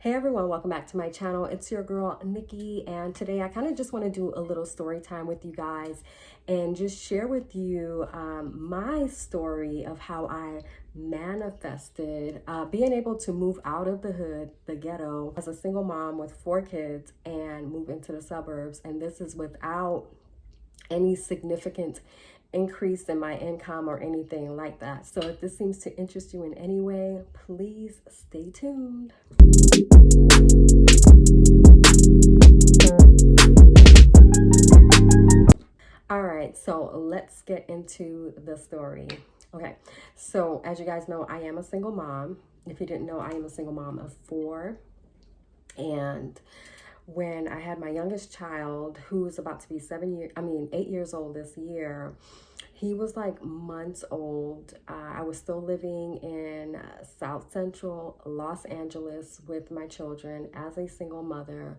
Hey everyone, welcome back to my channel. It's your girl Nikki, and today I kind of just want to do a little story time with you guys and just share with you my story of how I manifested being able to move out of the hood, the ghetto, as a single mom with 4 kids and move into the suburbs. And this is without any significant increase in my income or anything like that. So if this seems to interest you in any way, please stay tuned. All right, so let's get into the story. Okay, so as you guys know, I am a single mom. If you didn't know, I am a single mom of 4. And when I had my youngest child, who was about to be 8 years old this year, he was like months old. I was still living in South Central Los Angeles with my children as a single mother,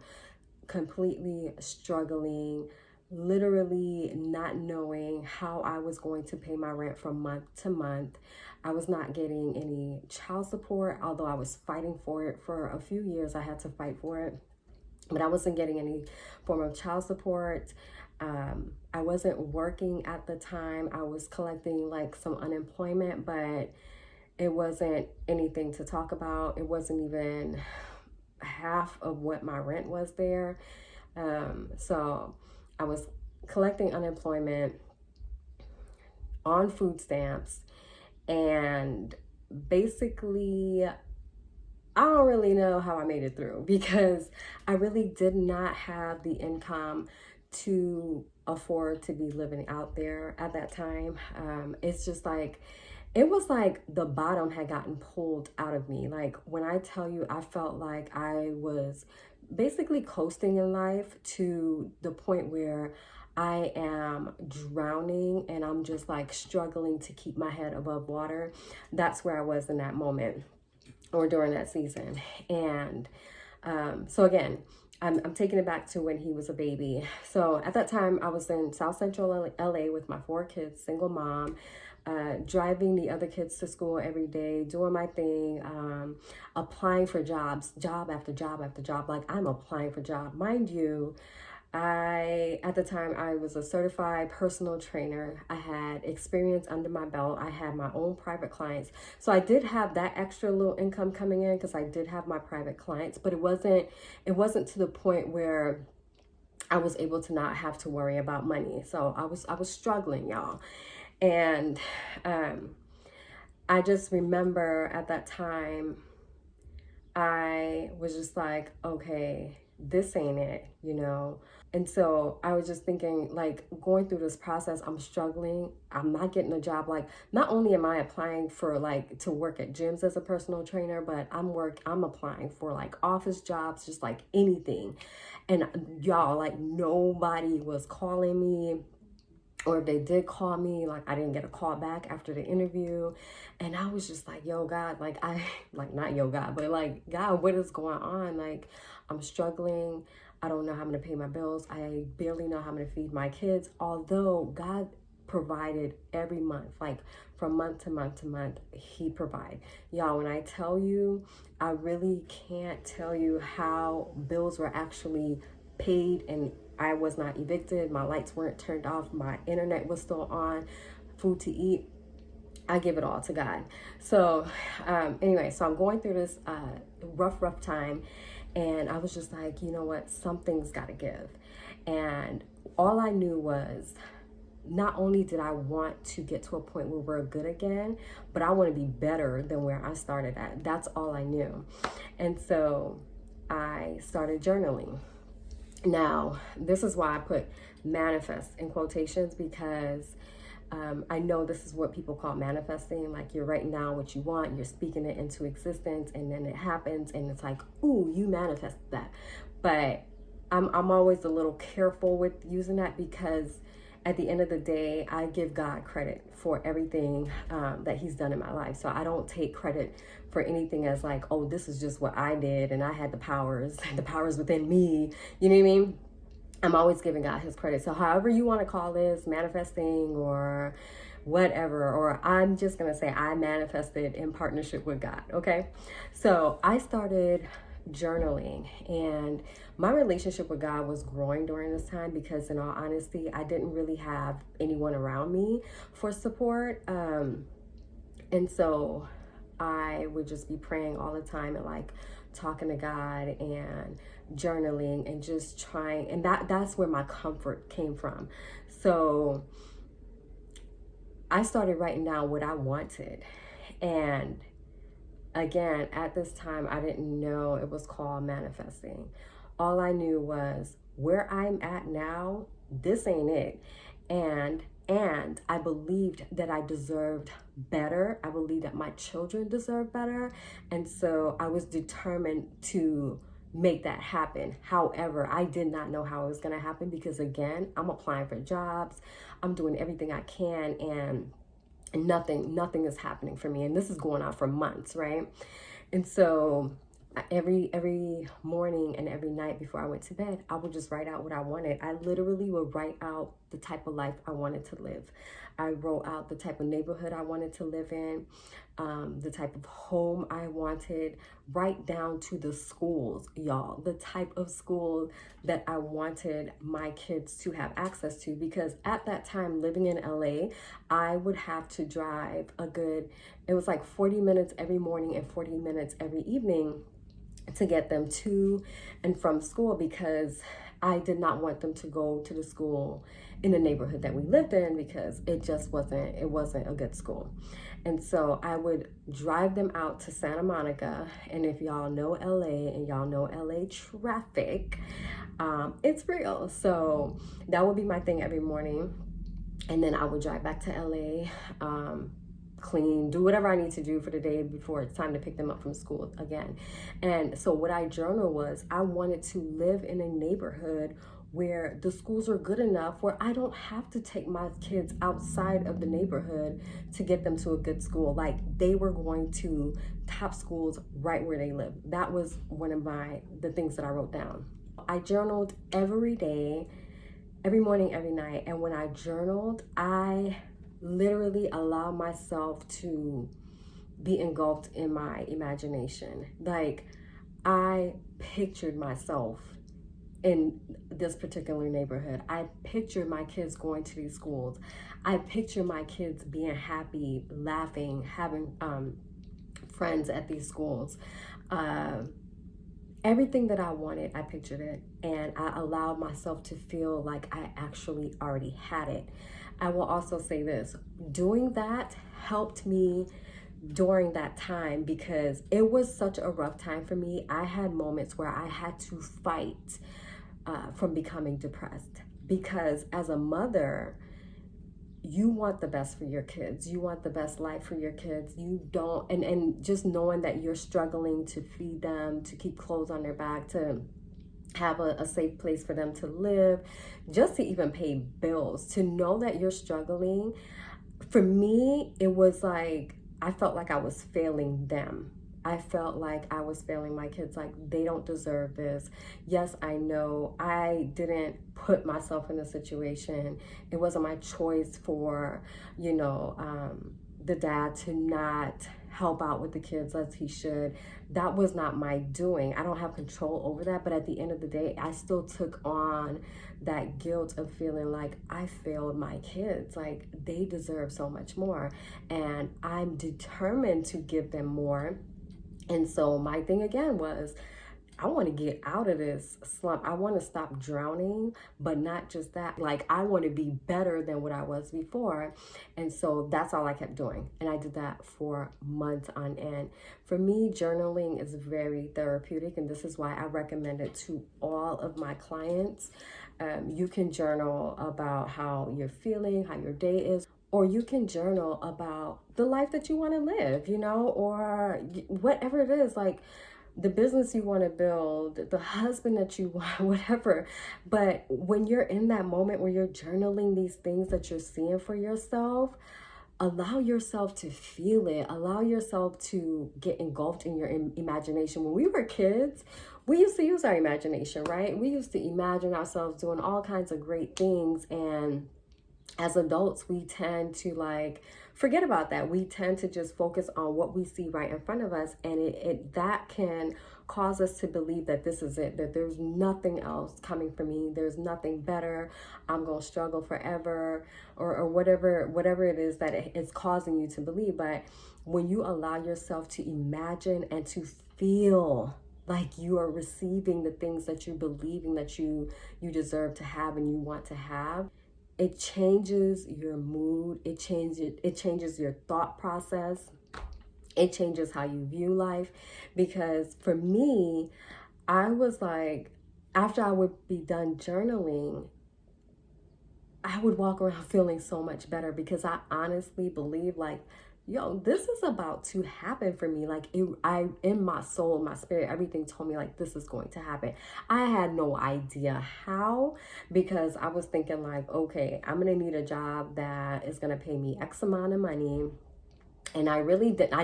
completely struggling, literally not knowing how I was going to pay my rent from month to month. I was not getting any child support, although I was fighting for it for a few years. I had to fight for it, but I wasn't getting any form of child support. I wasn't working at the time. I was collecting like some unemployment, but it wasn't anything to talk about. It wasn't even half of what my rent was there. So I was collecting unemployment on food stamps, and basically I don't really know how I made it through because I really did not have the income to afford to be living out there at that time. It's just like, it was like the bottom had gotten pulled out of me. Like when I tell you, I felt like I was basically coasting in life to the point where I am drowning and I'm just like struggling to keep my head above water. That's where I was in that moment or during that season. And so again, I'm taking it back to when he was a baby. So at that time, I was in South Central LA with my 4 kids, single mom, driving the other kids to school every day, doing my thing, applying for jobs, job after job after job. Like I'm applying for job. Mind you, at the time, I was a certified personal trainer. I had experience under my belt. I had my own private clients. So I did have that extra little income coming in because I did have my private clients, but it wasn't to the point where I was able to not have to worry about money. So I was struggling, y'all. And I just remember at that time, I was just like, okay, this ain't it, you know? And so I was just thinking, like, going through this process, I'm struggling. I'm not getting a job. Like, not only am I applying for like to work at gyms as a personal trainer, but I'm applying for like office jobs, just like anything. And y'all, like nobody was calling me. Or if they did call me, like I didn't get a call back after the interview. And I was just like, yo, God, not yo, God, but like, God, what is going on? Like, I'm struggling. I don't know how I'm going to pay my bills. I barely know how I'm going to feed my kids. Although God provided every month, like from month to month to month, he provided. Y'all, when I tell you, I really can't tell you how bills were actually paid and I was not evicted. My lights weren't turned off. My internet was still on. Food to eat. I give it all to God. So anyway, so I'm going through this rough time. And I was just like, you know what? Something's got to give. And all I knew was not only did I want to get to a point where we're good again, but I want to be better than where I started at. That's all I knew. And so I started journaling. Now, this is why I put manifest in quotations because I know this is what people call manifesting. Like you're writing down what you want, you're speaking it into existence, and then it happens, and it's like, ooh, you manifested that. But I'm always a little careful with using that because at the end of the day, I give God credit for everything that he's done in my life. So I don't take credit for anything as like, oh, this is just what I did and I had the powers within me. You know what I mean? I'm always giving God his credit. So however you want to call this, manifesting or whatever, or I'm just going to say I manifested in partnership with God. Okay. So I started journaling. And my relationship with God was growing during this time because, in all honesty, I didn't really have anyone around me for support. And so I would just be praying all the time and like talking to God and journaling and just trying. And that's where my comfort came from. So I started writing down what I wanted. And again, at this time, I didn't know it was called manifesting. All I knew was where I'm at now, this ain't it. And I believed that I deserved better. I believed that my children deserved better. And so I was determined to make that happen. However, I did not know how it was going to happen because, again, I'm applying for jobs. I'm doing everything I can, and nothing is happening for me. And this is going on for months, right? And so every morning and every night before I went to bed, I would just write out what I wanted. I literally would write out the type of life I wanted to live. I wrote out the type of neighborhood I wanted to live in, the type of home I wanted, right down to the schools, y'all, the type of school that I wanted my kids to have access to. Because at that time, living in LA, I would have to drive it was like 40 minutes every morning and 40 minutes every evening to get them to and from school, because I did not want them to go to the school in the neighborhood that we lived in, because it wasn't a good school. And so I would drive them out to Santa Monica. And if y'all know LA and y'all know LA traffic, it's real. So that would be my thing every morning. And then I would drive back to LA, clean, do whatever I need to do for the day before it's time to pick them up from school again. And so what I journal was, I wanted to live in a neighborhood where the schools are good enough where I don't have to take my kids outside of the neighborhood to get them to a good school. Like, they were going to top schools right where they live. That was one of the things that I wrote down. I journaled every day, every morning, every night. And when I journaled, I literally allow myself to be engulfed in my imagination. Like, I pictured myself in this particular neighborhood. I pictured my kids going to these schools. I picture my kids being happy, laughing, having friends at these schools. Everything that I wanted, I pictured it, and I allowed myself to feel like I actually already had it. I will also say this, doing that helped me during that time, because it was such a rough time for me. I had moments where I had to fight from becoming depressed, because as a mother, you want the best for your kids. You want the best life for your kids. You don't, and just knowing that you're struggling to feed them, to keep clothes on their back, to have a safe place for them to live, just to even pay bills, to know that you're struggling. For me, it was like, I felt like I was failing them. I felt like I was failing my kids, like they don't deserve this. Yes, I know I didn't put myself in a situation. It wasn't my choice for, the dad to not help out with the kids as he should. That was not my doing. I don't have control over that. But at the end of the day, I still took on that guilt of feeling like I failed my kids. Like, they deserve so much more. And I'm determined to give them more. And so my thing again was, I want to get out of this slump. I want to stop drowning, but not just that. Like, I want to be better than what I was before. And so that's all I kept doing. And I did that for months on end. For me, journaling is very therapeutic. And this is why I recommend it to all of my clients. You can journal about how you're feeling, how your day is. Or you can journal about the life that you want to live, or whatever it is, like the business you want to build, the husband that you want, whatever. But when you're in that moment where you're journaling these things that you're seeing for yourself, allow yourself to feel it. Allow yourself to get engulfed in your imagination. When we were kids, we used to use our imagination, right? We used to imagine ourselves doing all kinds of great things, and as adults, we tend to forget about that. We tend to just focus on what we see right in front of us, and that can cause us to believe that this is it, that there's nothing else coming for me, there's nothing better, I'm going to struggle forever, or whatever it is that it's causing you to believe. But when you allow yourself to imagine and to feel like you are receiving the things that you're believing that you deserve to have and you want to have, it changes your mood, it changes your thought process, it changes how you view life. Because for me, I was like, after I would be done journaling, I would walk around feeling so much better, because I honestly believe, like, yo, this is about to happen for me. Like, in my soul, my spirit, everything told me, like, this is going to happen. I had no idea how, because I was thinking, like, okay, I'm gonna need a job that is gonna pay me X amount of money. And I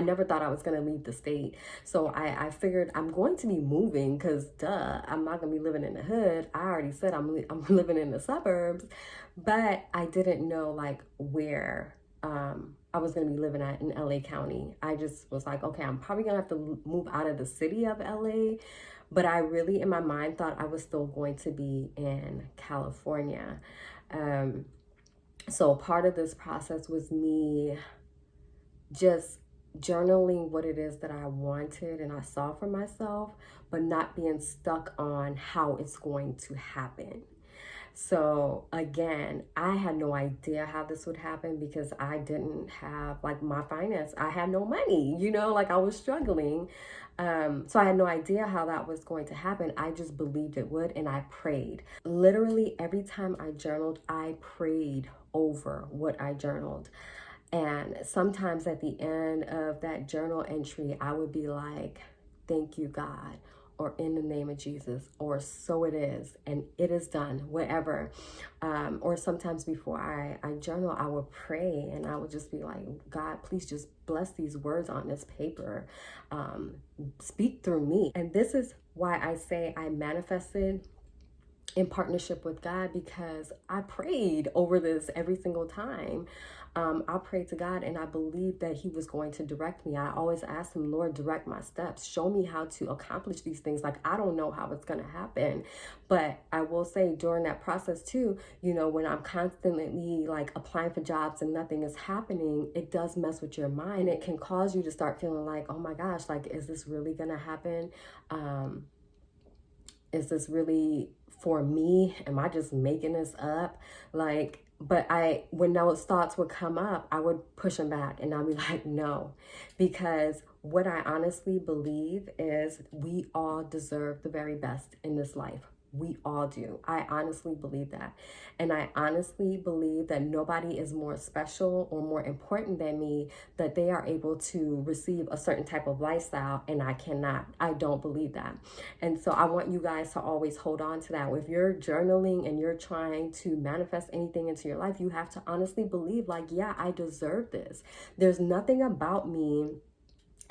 never thought I was going to leave the state. So I figured I'm going to be moving, because duh, I'm not going to be living in the hood. I already said I'm living in the suburbs, but I didn't know like where I was going to be living at in LA County. I just was like, okay, I'm probably going to have to move out of the city of LA. But I really, in my mind, thought I was still going to be in California. So part of this process was me just journaling what it is that I wanted and I saw for myself, but not being stuck on how it's going to happen. So again, I had no idea how this would happen, because I didn't have like my finance. I had no money, like I was struggling. So I had no idea how that was going to happen. I just believed it would, and I prayed. Literally every time I journaled, I prayed over what I journaled. And sometimes at the end of that journal entry, I would be like, thank you, God, or in the name of Jesus, or so it is, and it is done, whatever. Or sometimes before I journal, I would pray, and I would just be like, God, please just bless these words on this paper. Speak through me. And this is why I say I manifested in partnership with God, because I prayed over this every single time. I prayed to God, and I believed that He was going to direct me. I always asked Him, Lord, direct my steps. Show me how to accomplish these things. Like, I don't know how it's going to happen. But I will say during that process too, when I'm constantly like applying for jobs and nothing is happening, it does mess with your mind. It can cause you to start feeling like, oh my gosh, like, is this really going to happen? Is this really for me? Am I just making this up? But when those thoughts would come up, I would push them back, and I'd be like, no, because what I honestly believe is we all deserve the very best in this life. We all do. I honestly believe that. And I honestly believe that nobody is more special or more important than me, that they are able to receive a certain type of lifestyle and I cannot. I don't believe that. And so I want you guys to always hold on to that. If you're journaling and you're trying to manifest anything into your life, you have to honestly believe, like, yeah, I deserve this. There's nothing about me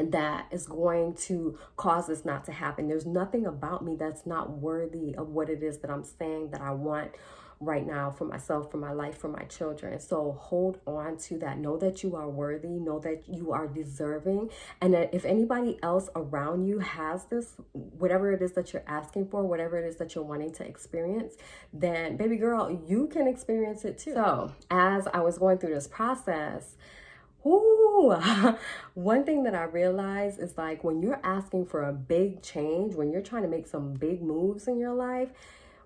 that is going to cause this not to happen. There's nothing about me that's not worthy of what it is that I'm saying that I want right now for myself, for my life, for my children. So hold on to that. Know that you are worthy. Know that you are deserving. And that if anybody else around you has this, whatever it is that you're asking for, whatever it is that you're wanting to experience, then baby girl, you can experience it too. So as I was going through this process, one thing that I realized is, like, when you're asking for a big change, when you're trying to make some big moves in your life,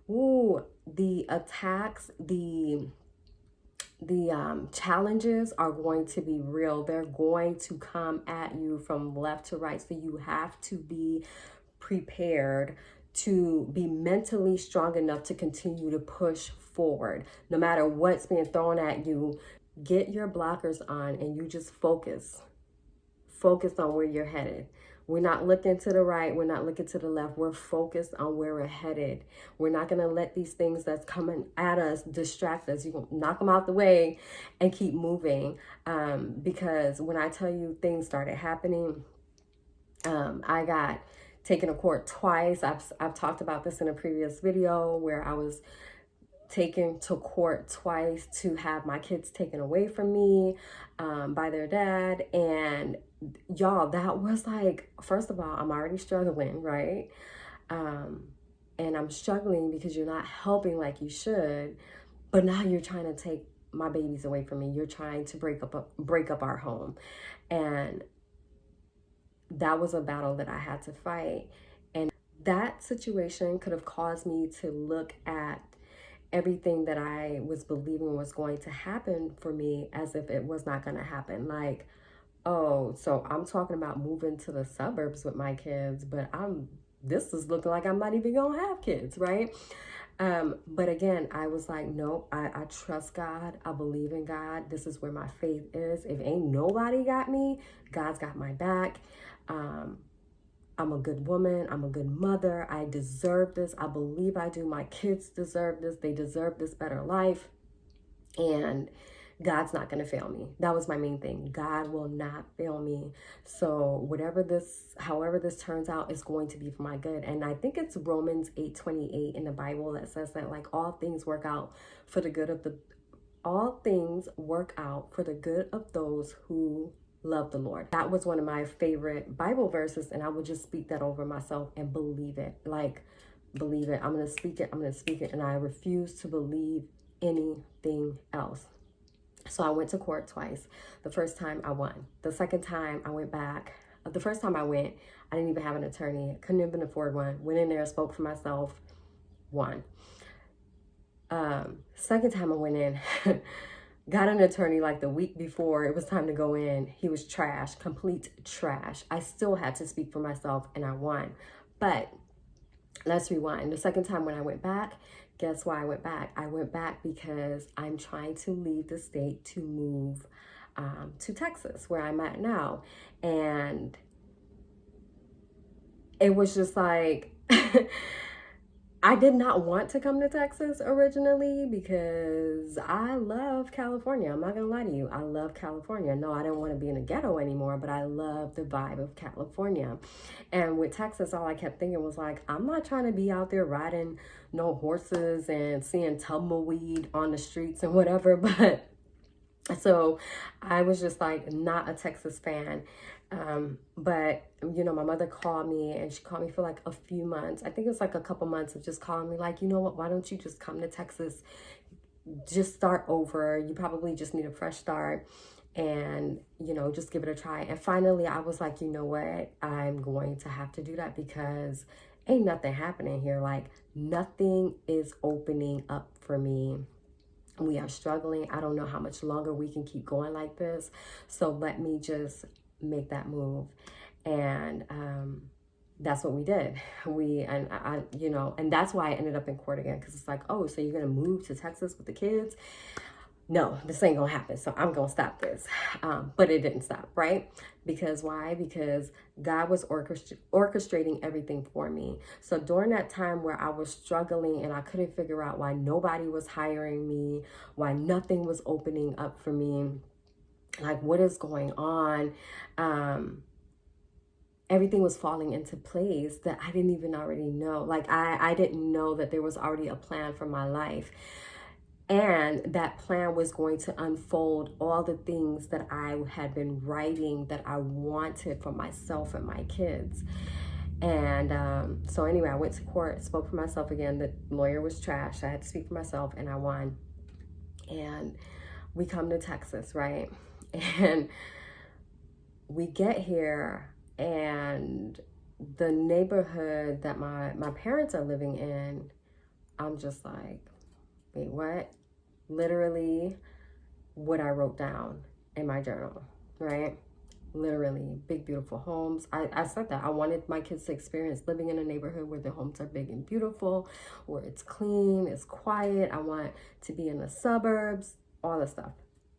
the attacks, the challenges are going to be real. They're going to come at you from left to right. So you have to be prepared to be mentally strong enough to continue to push forward. No matter what's being thrown at you, get your blockers on and you just focus on where you're headed. We're not looking to the right. We're not looking to the left. We're focused on where we're headed. We're not going to let these things that's coming at us distract us. You're going to knock them out the way and keep moving. Because when I tell you things started happening, I got taken to court twice. I've talked about this in a previous video where I was taken to court twice to have my kids taken away from me by their dad. And y'all, that was like, first of all, I'm already struggling, right? And I'm struggling because you're not helping like you should, but now you're trying to take my babies away from me. You're trying to break up our home. And that was a battle that I had to fight. And that situation could have caused me to look at everything that I was believing was going to happen for me as if it was not going to happen. Like, oh, so I'm talking about moving to the suburbs with my kids, but this is looking like I'm not even gonna have kids, right? But again, I was like, nope, I trust God. I believe in God. This is where my faith is. If ain't nobody got me, God's got my back. I'm a good woman. I'm a good mother. I deserve this. I believe I do. My kids deserve this. They deserve this better life. And God's not going to fail me. That was my main thing. God will not fail me. So however this turns out, is going to be for my good. And I think it's Romans 8:28 in the Bible that says that, like, all things work out for the good of those who love the Lord. That was one of my favorite Bible verses, and I would just speak that over myself and believe it. Like, believe it. I'm going to speak it. I'm going to speak it. And I refuse to believe anything else. So I went to court twice. The first time I won. The second time I went back. The first time I went, I didn't even have an attorney. Couldn't even afford one. Went in there, spoke for myself, won. Second time I went in, got an attorney like the week before it was time to go in. He was trash, complete trash. I still had to speak for myself and I won. But let's rewind. The second time when I went back, guess why I went back? I went back because I'm trying to leave the state to move to Texas, where I'm at now. And it was just like, I did not want to come to Texas originally because I love California. I'm not going to lie to you. I love California. No, I didn't want to be in a ghetto anymore, but I love the vibe of California. And with Texas, all I kept thinking was like, I'm not trying to be out there riding no horses and seeing tumbleweed on the streets and whatever. But so I was just like not a Texas fan. But you know, my mother called me, and she called me for like a few months. I think it was like a couple months of just calling me like, you know what, why don't you just come to Texas, just start over. You probably just need a fresh start, and you know, just give it a try. And finally I was like, you know what, I'm going to have to do that because ain't nothing happening here. Like, nothing is opening up for me. We are struggling. I don't know how much longer we can keep going like this. So let me just make that move. And that's what we did. And that's why I ended up in court again, because it's like, oh, so you're gonna move to Texas with the kids? No, this ain't gonna happen. So I'm gonna stop this. But it didn't stop, right? Because why? Because God was orchestrating everything for me. So during that time where I was struggling and I couldn't figure out why nobody was hiring me, why nothing was opening up for me, like, what is going on? Everything was falling into place that I didn't even already know. Like, I didn't know that there was already a plan for my life. And that plan was going to unfold all the things that I had been writing that I wanted for myself and my kids. And so anyway, I went to court, spoke for myself again. The lawyer was trash. I had to speak for myself, and I won. And we come to Texas, right? And we get here, and the neighborhood that my parents are living in, I'm just like, wait, what? Literally what I wrote down in my journal, right? Literally, big, beautiful homes. I said that I wanted my kids to experience living in a neighborhood where the homes are big and beautiful, where it's clean, it's quiet. I want to be in the suburbs, all this stuff.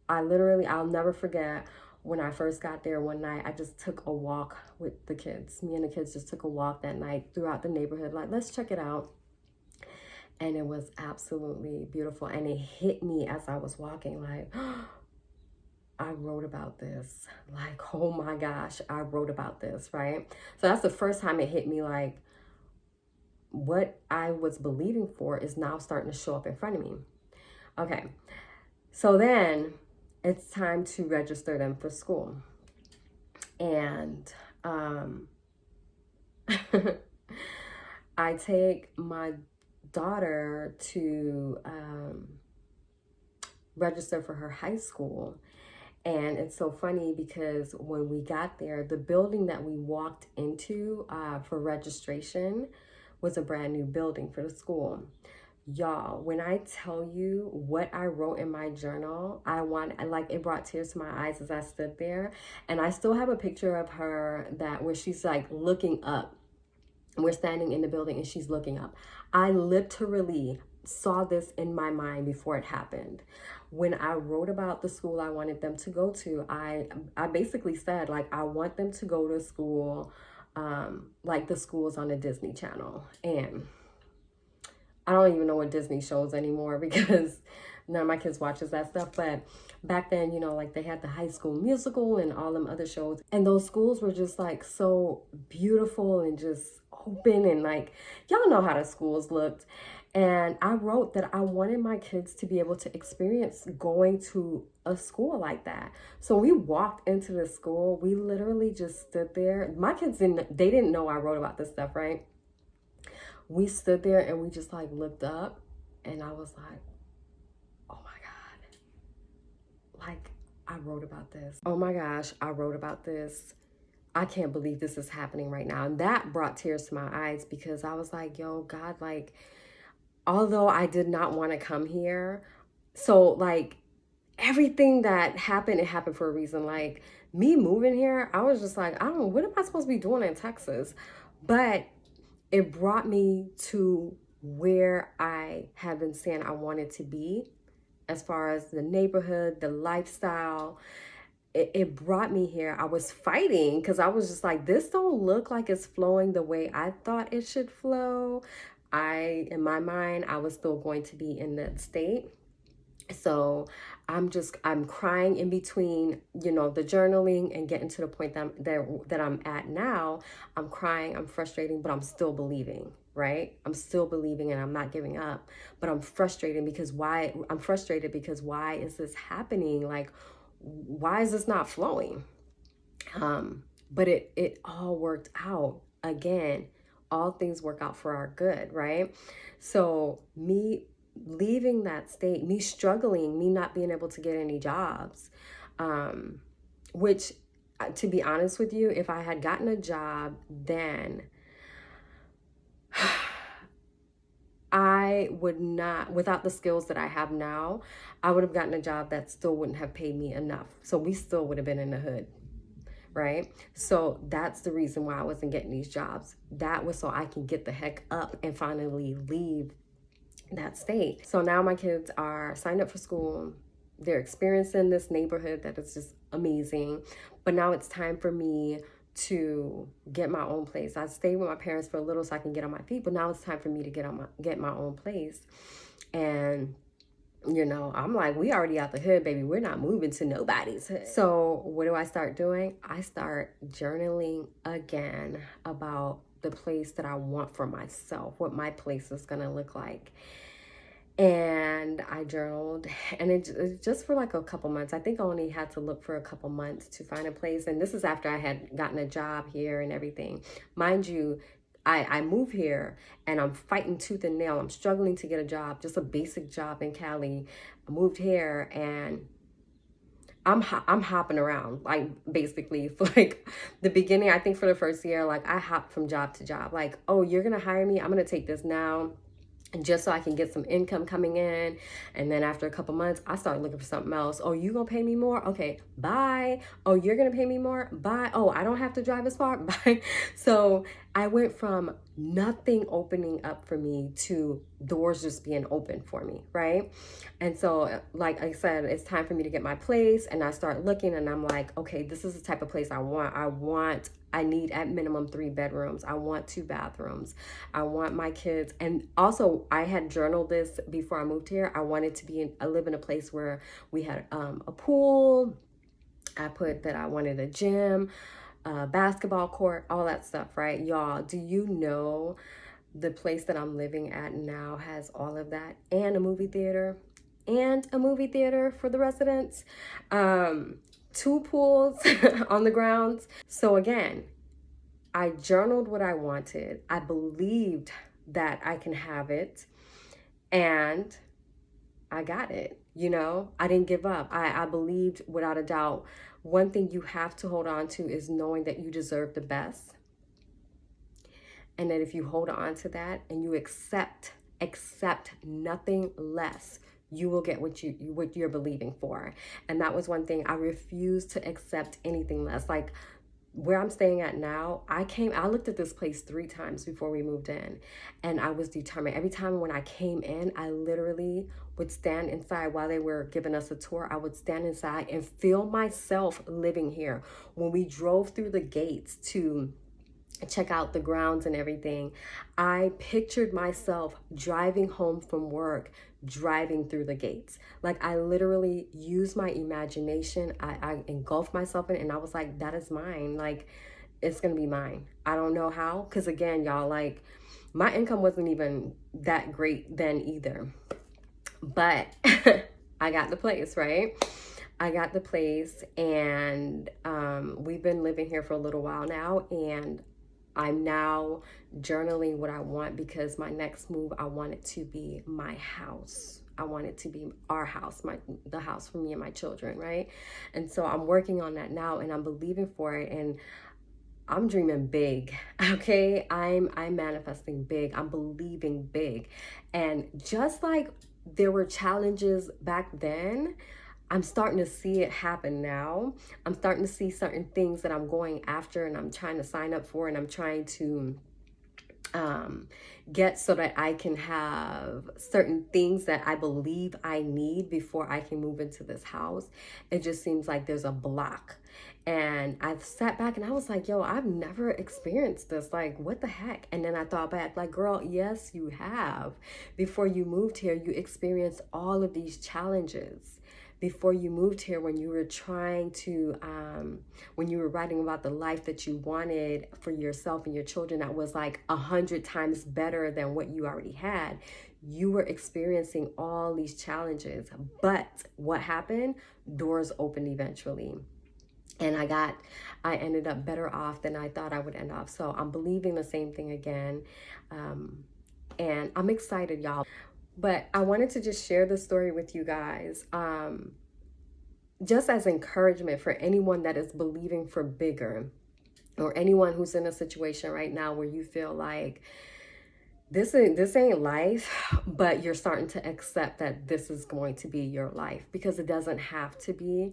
I'll never forget when I first got there one night. I just took a walk with the kids. Me and the kids just took a walk that night throughout the neighborhood. Like, let's check it out. And it was absolutely beautiful. And it hit me as I was walking, like, oh, I wrote about this. Like, oh my gosh, I wrote about this, right? So that's the first time it hit me, like, what I was believing for is now starting to show up in front of me. Okay, so then it's time to register them for school. And I take my daughter to register for her high school. And it's so funny because when we got there, the building that we walked into for registration was a brand new building for the school. Y'all, when I tell you what I wrote in my journal, it brought tears to my eyes as I stood there. And I still have a picture of her where she's like looking up. We're standing in the building and she's looking up. I literally saw this in my mind before it happened. When I wrote about the school I wanted them to go to, I basically said, like, I want them to go to school like the schools on the Disney Channel. And I don't even know what Disney shows anymore because none of my kids watches that stuff. But back then, you know, like they had the High School Musical and all them other shows. And those schools were just like so beautiful and just open, and like, y'all know how the schools looked. And I wrote that I wanted my kids to be able to experience going to a school like that. So we walked into the school. We literally just stood there. My kids didn't know I wrote about this stuff, right? We stood there and we just like looked up, and I was like, oh my God, like I wrote about this. Oh my gosh, I wrote about this. I can't believe this is happening right now. And that brought tears to my eyes because I was like, yo, God, like, although I did not want to come here, so like everything that happened, it happened for a reason. Like me moving here, I was just like, I don't know, what am I supposed to be doing in Texas? But it brought me to where I have been saying I wanted to be as far as the neighborhood, the lifestyle. It brought me here. I was fighting because I was just like, this don't look like it's flowing the way I thought it should flow. In my mind, I was still going to be in that state. So I'm crying in between, you know, the journaling and getting to the point that I'm at now. I'm crying, I'm frustrating, but I'm still believing, right? I'm still believing and I'm not giving up, but I'm frustrated because why is this happening? Like, why is this not flowing? But it all worked out. Again, all things work out for our good, right? So me leaving that state, me struggling, me not being able to get any jobs, which to be honest with you, if I had gotten a job then, I would not, without the skills that I have now, I would have gotten a job that still wouldn't have paid me enough. So we still would have been in the hood, right? So that's the reason why I wasn't getting these jobs. That was so I can get the heck up and finally leave that state. So now my kids are signed up for school. They're experiencing this neighborhood that is just amazing. But now it's time for me to get my own place. I stayed with my parents for a little so I can get on my feet, but now it's time for me to get my own place. And you know, I'm like, we already out the hood, baby. We're not moving to nobody's hood. So what do I start doing? I start journaling again about the place that I want for myself, what my place is gonna look like. And I journaled, and it just for like a couple months. I think I only had to look for a couple months to find a place. And this is after I had gotten a job here and everything. Mind you, I moved here and I'm fighting tooth and nail. I'm struggling to get a job, just a basic job in Cali. I moved here and I'm hopping around, like basically for like the beginning. I think for the first year, like I hopped from job to job. Like, oh, you're gonna hire me? I'm gonna take this now, and just so I can get some income coming in. And then after a couple months, I started looking for something else. Oh, you gonna pay me more? Okay, bye. Oh, you're gonna pay me more? Bye. Oh, I don't have to drive as far? Bye. So I went from nothing opening up for me to doors just being open for me, right? And so, like I said, it's time for me to get my place. And I start looking and I'm like, okay, this is the type of place I want. I need at minimum 3 bedrooms. I want 2 bathrooms. I want my kids. And also I had journaled this before I moved here. I wanted to live in a place where we had a pool. I put that I wanted a gym, basketball court, all that stuff, right? Y'all, do you know The place that I'm living at now has all of that, and a movie theater, and a movie theater for the residents. Two pools on the grounds. So again, I journaled what I wanted. I believed that I can have it, and I got it. You know, I didn't give up. I believed without a doubt. One thing you have to hold on to is knowing that you deserve the best. And that if you hold on to that and you accept nothing less, you will get what you're believing for. And that was one thing. I refused to accept anything less. Like where I'm staying at now, I looked at this place 3 times before we moved in, and I was determined. Every time when I came in, I literally would stand inside while they were giving us a tour. I would stand inside and feel myself living here. When we drove through the gates to check out the grounds and everything, I pictured myself driving home from work, driving through the gates. Like I literally used my imagination. I engulfed myself in it, and I was like, that is mine. Like it's gonna be mine. I don't know how, because again, y'all, like my income wasn't even that great then either, but I got the place, right? I got the place, and we've been living here for a little while now, and I'm now journaling what I want, because my next move, I want it to be my house. I want it to be our house, the house for me and my children, right? And so I'm working on that now, and I'm believing for it, and I'm dreaming big, okay? I'm manifesting big. I'm believing big. And just like there were challenges back then, I'm starting to see it happen now. I'm starting to see certain things that I'm going after and I'm trying to sign up for, and I'm trying to get so that I can have certain things that I believe I need before I can move into this house. It just seems like there's a block. And I've sat back and I was like, yo, I've never experienced this. Like, what the heck? And then I thought back, like, girl, yes, you have. Before you moved here, you experienced all of these challenges. Before you moved here, when you were trying to, when you were writing about the life that you wanted for yourself and your children, that was like 100 times better than what you already had, you were experiencing all these challenges. But what happened? Doors opened eventually. And I ended up better off than I thought I would end up. So I'm believing the same thing again. And I'm excited, y'all. But I wanted to just share this story with you guys, just as encouragement for anyone that is believing for bigger, or anyone who's in a situation right now where you feel like this ain't life, but you're starting to accept that this is going to be your life, because it doesn't have to be.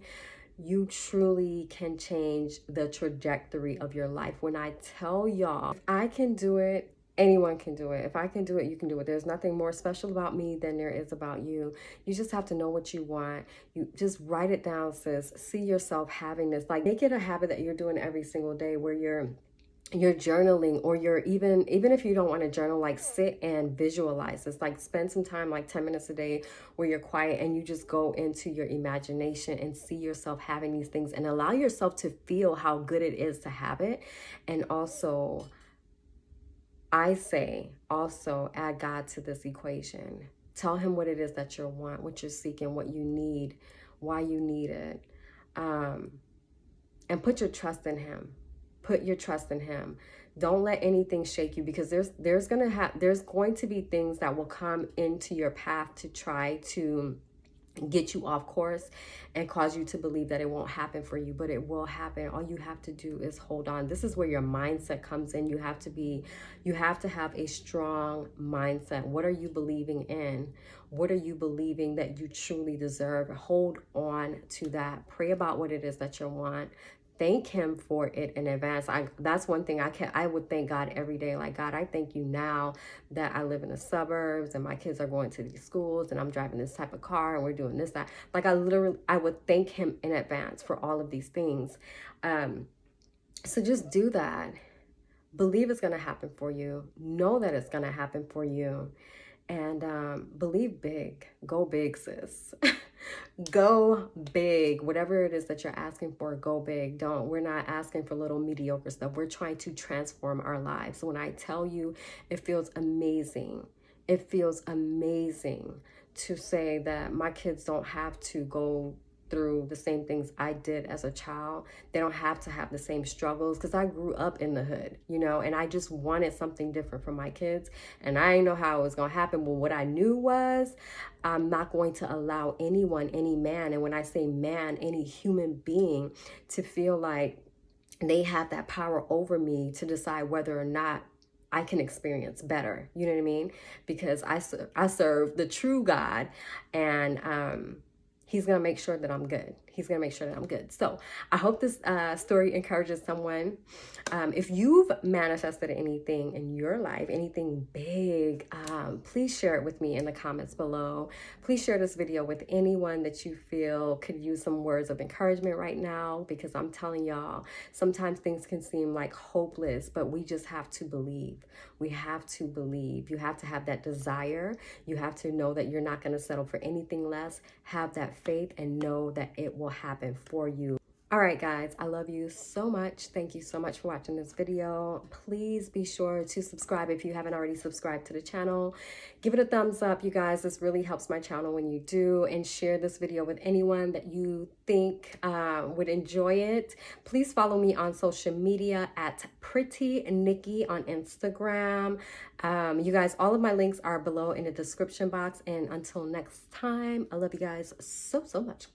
You truly can change the trajectory of your life. When I tell y'all, if I can do it, anyone can do it. If I can do it, you can do it. There's nothing more special about me than there is about you. You just have to know what you want. You just write it down, sis. See yourself having this. Like, make it a habit that you're doing every single day, where you're journaling, or you're even if you don't want to journal, like sit and visualize this. Like spend some time, like 10 minutes a day, where you're quiet and you just go into your imagination and see yourself having these things, and allow yourself to feel how good it is to have it. And also, I say, also add God to this equation. Tell him what it is that you want, what you're seeking, what you need, why you need it, and put your trust in him. Put your trust in him. Don't let anything shake you, because there's going to be things that will come into your path to try to get you off course and cause you to believe that it won't happen for you, but it will happen. All you have to do is hold on. This is where your mindset comes in. You have to have a strong mindset. What are you believing in? What are you believing that you truly deserve? Hold on to that. Pray about what it is that you want. Thank him for it in advance. That's one thing I would thank God every day. Like, God, I thank you now that I live in the suburbs and my kids are going to these schools and I'm driving this type of car and we're doing this, that. Like, I would thank him in advance for all of these things. So just do that. Believe it's going to happen for you. Know that it's going to happen for you. And believe big. Go big, sis. Go big. Whatever it is that you're asking for, go big. We're not asking for little mediocre stuff. We're trying to transform our lives. So when I tell you, it feels amazing. It feels amazing to say that my kids don't have to go through the same things I did as a child. They don't have to have the same struggles, because I grew up in the hood, you know, and I just wanted something different for my kids. And I didn't know how it was going to happen. But what I knew was I'm not going to allow anyone, any man, and when I say man, any human being, to feel like they have that power over me to decide whether or not I can experience better. You know what I mean? Because I serve the true God, and He's going to make sure that I'm good. He's going to make sure that I'm good. So I hope this story encourages someone. If you've manifested anything in your life, anything big, please share it with me in the comments below. Please share this video with anyone that you feel could use some words of encouragement right now, because I'm telling y'all, sometimes things can seem like hopeless, but we just have to believe. We have to believe. You have to have that desire. You have to know that you're not going to settle for anything less. Have that faith and know that it will happen for you. All right, guys, I love you so much. Thank you so much for watching this video. Please be sure to subscribe if you haven't already subscribed to the channel. Give it a thumbs up, you guys. This really helps my channel when you do. And share this video with anyone that you think would enjoy it. Please follow me on social media at Pretty Nikki on Instagram. You guys, all of my links are below in the description box. And until next time, I love you guys so, so much.